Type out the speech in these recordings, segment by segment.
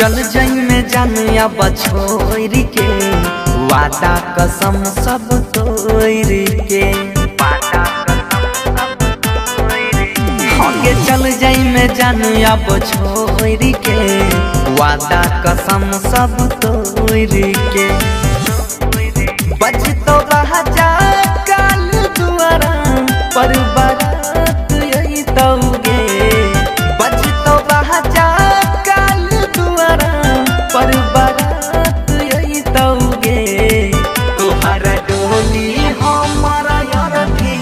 चल जाई में जानिया बछोरी के वादा कसम सब तोरी के आगे चल जाई में जानिया बछोरी के वादा कसम सब तोरी के बज तो जा काल दुआरा पर बारात यही तौगे बज तो जा काल दुआरा पर बारात यही तौगे तोहरा डोली हमारा यार थी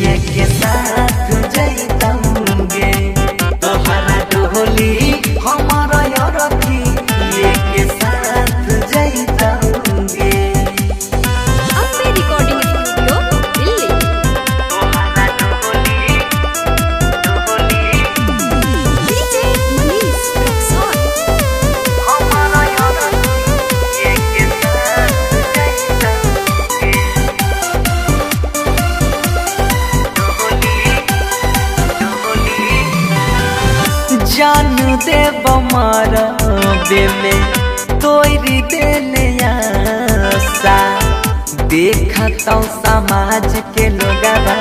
ये के साथ जैतौगे तोहरा डोली हमारा यार थी ये के साथ जैतौगे। जान दे बमारा बे में तोरी देने आशा देखा तो समाज के लोगवा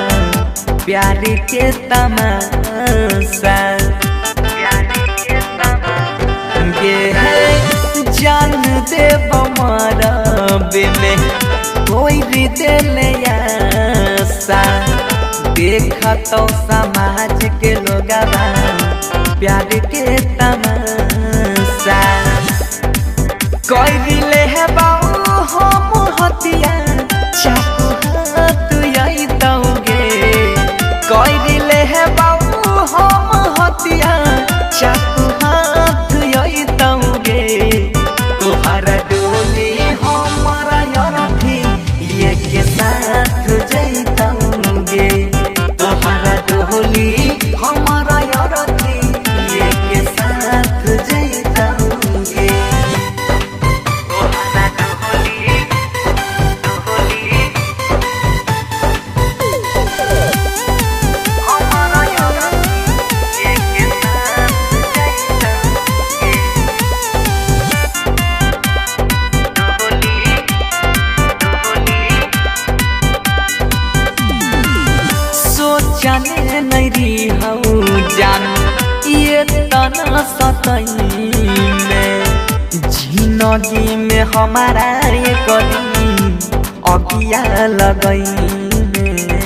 प्यार के तमाशा जान दे बमारा बे में तोरी देने आशा देखा तो समाज के लोगवा प्यार के तमाशा कोई दिले है बाऊ हम हतिया चाकू हाथ यही तौगे कोई दिले है बाऊ हम हतिया चाकू हाथ यही तौगे तोहरा डोली हमारा यार थी ये के साथ जैतौगे तोहरा डोली हमारा यार थी ये के साथ जैतौगे। जाने नहीं रही हूँ जान ये तना सतई में जिंदगी में हमारा ये करी अगिया लगई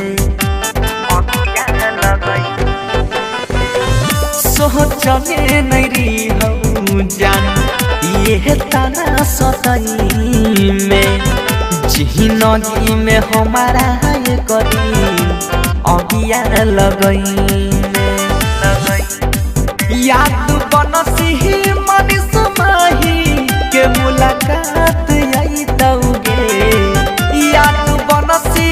सोचने नहीं रही हूँ जान ये तना सतई में जिंदगी में हमारा ये करी अगिया लगई याद बनसी मनीष माही के मुलाकात यही तौगे याद बनसी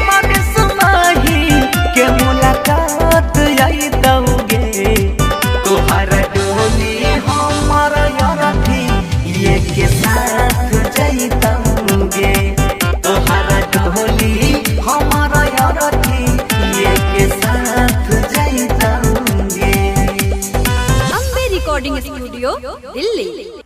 मनीष माही के मुलाकात यही तौगे तोहरा डोली हमारा यार थी ये के साथ जैतौगे तोहरा डोली हमारा यार थी ये के साथ जैतौगे। Ambe recording studio Delhi.